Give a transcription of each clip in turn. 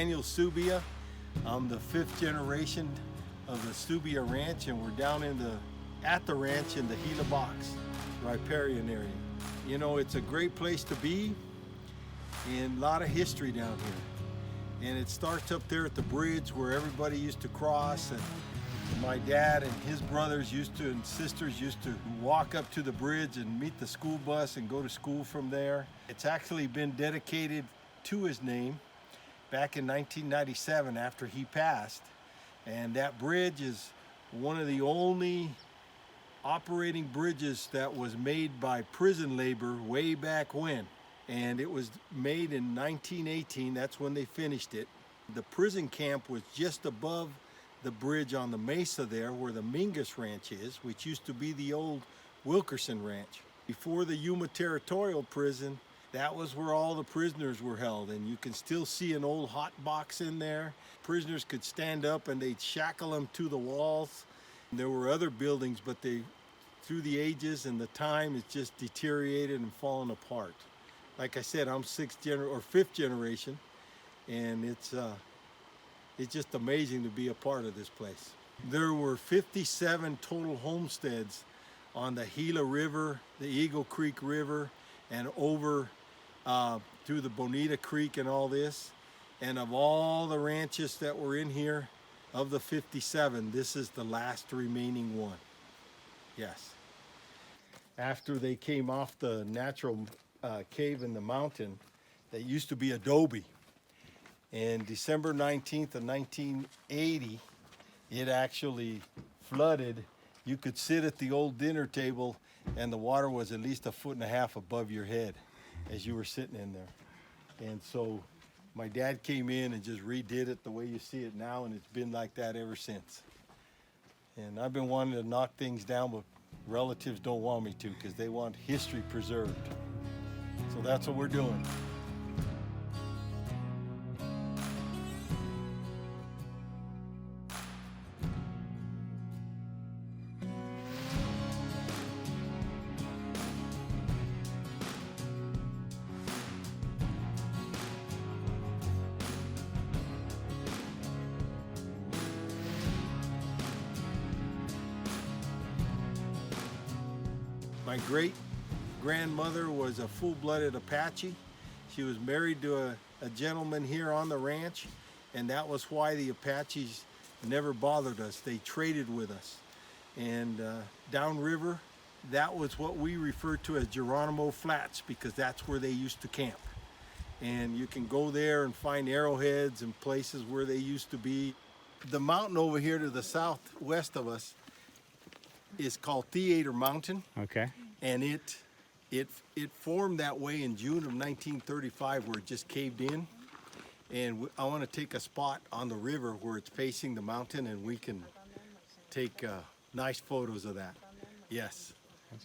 Daniel Subia. I'm the 5th generation of the Subia Ranch, and we're down at the ranch in the Gila Box Riparian Area. You know, it's a great place to be, and a lot of history down here. And it starts up there at the bridge where everybody used to cross, and my dad and his brothers and sisters used to walk up to the bridge and meet the school bus and go to school from there. It's actually been dedicated to his name back in 1997 after he passed. And that bridge is one of the only operating bridges that was made by prison labor way back when. And it was made in 1918, that's when they finished it. The prison camp was just above the bridge on the mesa there where the Mingus Ranch is, which used to be the old Wilkerson Ranch. Before the Yuma Territorial Prison, that was where all the prisoners were held, and you can still see an old hot box in there. Prisoners could stand up and they'd shackle them to the walls. There were other buildings, but through the ages and the time, it's just deteriorated and fallen apart. Like I said, I'm 5th generation, and it's just amazing to be a part of this place. There were 57 total homesteads on the Gila River, the Eagle Creek River, and over through the Bonita Creek and all this. And of all the ranches that were in here, of the 57, this is the last remaining one. Yes. After they came off the natural cave in the mountain that used to be adobe, and December 19th of 1980, it actually flooded. You could sit at the old dinner table and the water was at least 1.5 feet above your head as you were sitting in there. And so my dad came in and just redid it the way you see it now, and it's been like that ever since. And I've been wanting to knock things down, but relatives don't want me to because they want history preserved. So that's what we're doing. My great-grandmother was a full-blooded Apache. She was married to a gentleman here on the ranch, and that was why the Apaches never bothered us. They traded with us. And downriver, that was what we referred to as Geronimo Flats, because that's where they used to camp. And you can go there and find arrowheads and places where they used to be. The mountain over here to the southwest of us is called Theater Mountain. Okay. And it formed that way in June of 1935 where it just caved in. And I want to take a spot on the river where it's facing the mountain, and we can take nice photos of that. Yes,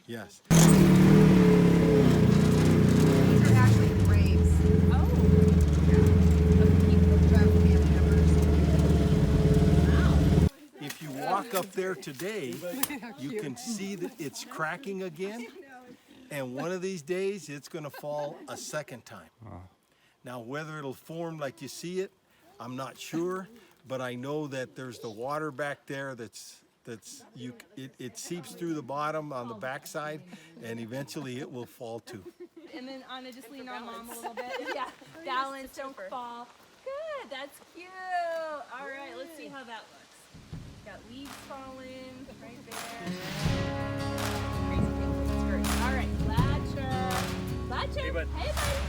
yes. These are actually graves. Oh. If you walk up there today, you can see that it's cracking again, and one of these days it's going to fall a second time. Now, whether it'll form like you see it, I'm not sure, but I know that there's the water back there it seeps through the bottom on the backside, and eventually it will fall too. And then Anna, just lean on Mom a little bit. Yeah, balance, don't fall. Good, that's cute. All right, let's see how that looks. Got leaves falling right there. Crazy kid. That's great. All right, Flatcher. Flatcher. Hey, bud. Hey, buddy.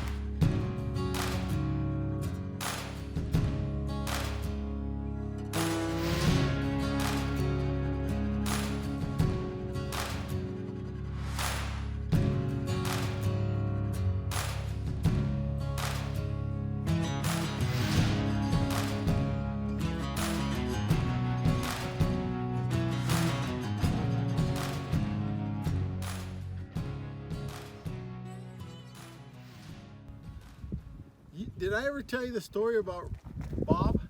Did I ever tell you the story about Bob?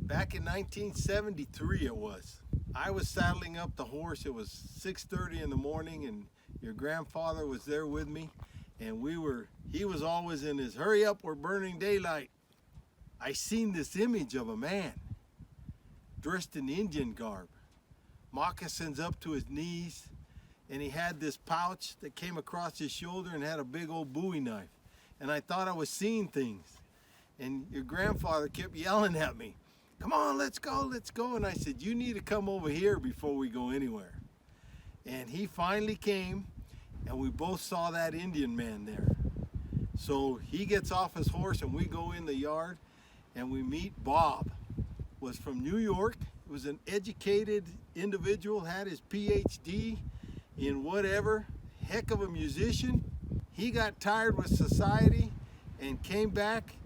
Back in 1973 it was. I was saddling up the horse. It was 6:30 in the morning, and your grandfather was there with me, and he was always in his hurry up, we're burning daylight. I seen this image of a man dressed in Indian garb, moccasins up to his knees, and he had this pouch that came across his shoulder and had a big old Bowie knife. And I thought I was seeing things. And your grandfather kept yelling at me, "Come on, let's go, let's go." And I said, "You need to come over here before we go anywhere." And he finally came, and we both saw that Indian man there. So he gets off his horse and we go in the yard and we meet Bob. Was from New York, was an educated individual, had his PhD in whatever, heck of a musician. He got tired with society and came back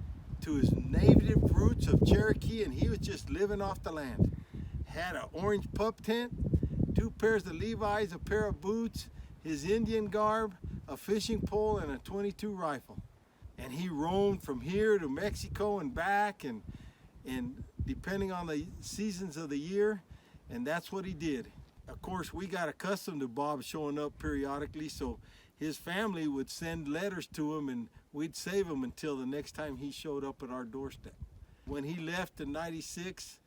to his native roots of Cherokee, and he was just living off the land. Had an orange pup tent, 2 pairs of Levi's, a pair of boots, his Indian garb, a fishing pole, and a .22 rifle. And he roamed from here to Mexico and back, and depending on the seasons of the year, and that's what he did. Of course, we got accustomed to Bob showing up periodically, so his family would send letters to him and we'd save them until the next time he showed up at our doorstep. When he left in '96,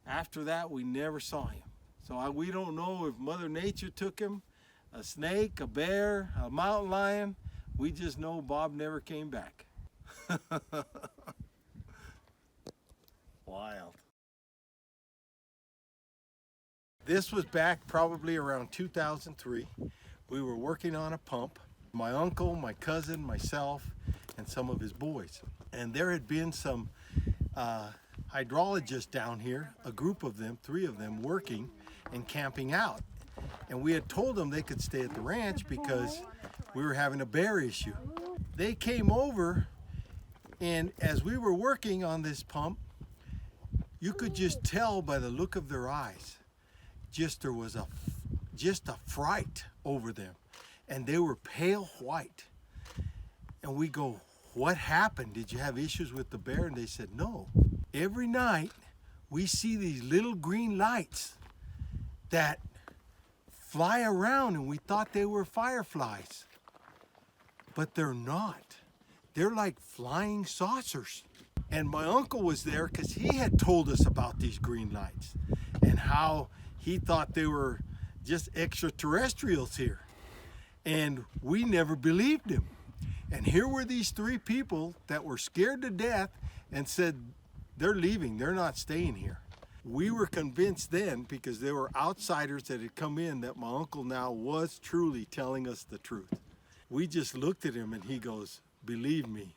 after that we never saw him. So we don't know if Mother Nature took him, a snake, a bear, a mountain lion. We just know Bob never came back. Wild. This was back probably around 2003. We were working on a pump. My uncle, my cousin, myself, and some of his boys. And there had been some hydrologists down here, a group of them, 3 of them, working and camping out. And we had told them they could stay at the ranch because we were having a bear issue. They came over, and as we were working on this pump, you could just tell by the look of their eyes, there was just a fright over them, and they were pale white. And we go, "What happened? Did you have issues with the bear?" And they said, "No. Every night we see these little green lights that fly around, and we thought they were fireflies, but they're not. They're like flying saucers." And my uncle was there because he had told us about these green lights and how he thought they were just extraterrestrials here. And we never believed him. And here were these 3 people that were scared to death and said, "They're leaving, they're not staying here." We were convinced then, because there were outsiders that had come in, that my uncle now was truly telling us the truth. We just looked at him and he goes, "Believe me,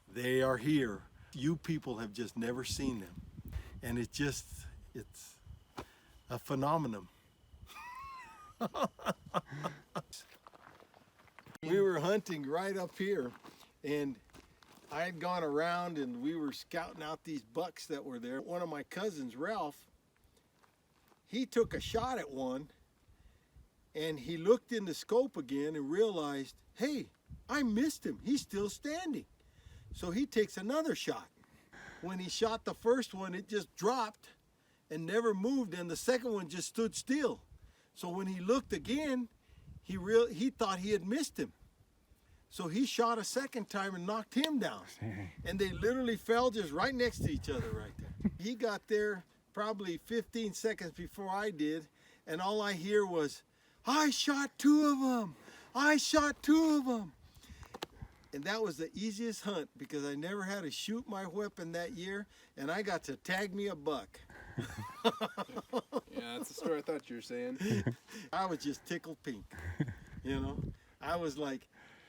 they are here. You people have just never seen them." And it's a phenomenon. We were hunting right up here, and I had gone around and we were scouting out these bucks that were there. One of my cousins, Ralph, he took a shot at one, and he looked in the scope again and realized, "Hey, I missed him. He's still standing." So he takes another shot. When he shot the first one, it just dropped and never moved, and the second one just stood still. So when he looked again, he thought he had missed him. So he shot a second time and knocked him down. And they literally fell just right next to each other right there. He got there probably 15 seconds before I did, and all I hear was, "I shot 2 of them. I shot 2 of them." And that was the easiest hunt because I never had to shoot my weapon that year, and I got to tag me a buck. Yeah, that's the story I thought you were saying. I was just tickled pink, you know. I was like,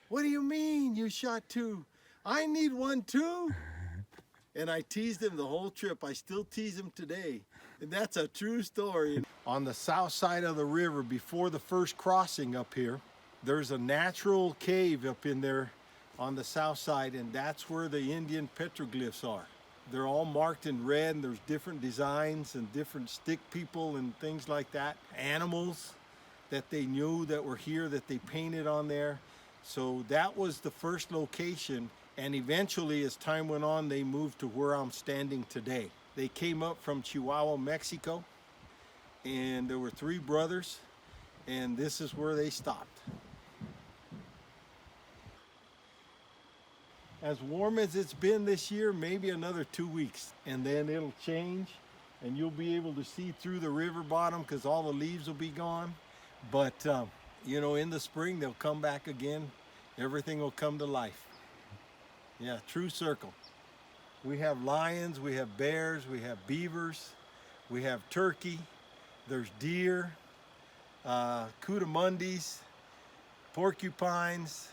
"What do you mean you shot 2? I need one too." And I teased him the whole trip. I still tease him today. And that's a true story. On the south side of the river, before the first crossing up here, there's a natural cave up in there on the south side, and that's where the Indian petroglyphs are. They're all marked in red, and there's different designs and different stick people and things like that. Animals that they knew that were here that they painted on there. So that was the first location, and eventually as time went on, they moved to where I'm standing today. They came up from Chihuahua, Mexico, and there were 3 brothers, and this is where they stopped. as warm as it's been this year, maybe another 2 weeks, and then it'll change and you'll be able to see through the river bottom because all the leaves will be gone. But you know, in the spring they'll come back again. Everything will come to life. Yeah, true circle. We have lions, we have bears, we have beavers, we have turkey, there's deer, cootamundis, porcupines,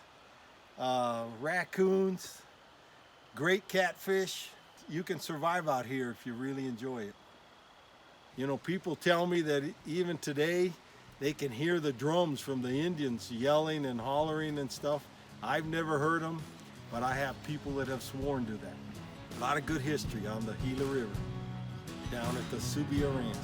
raccoons, great catfish. You can survive out here if you really enjoy it. You know, people tell me that even today they can hear the drums from the Indians yelling and hollering and stuff. I've never heard them, but I have people that have sworn to that. A lot of good history on the Gila River down at the Subia Ranch.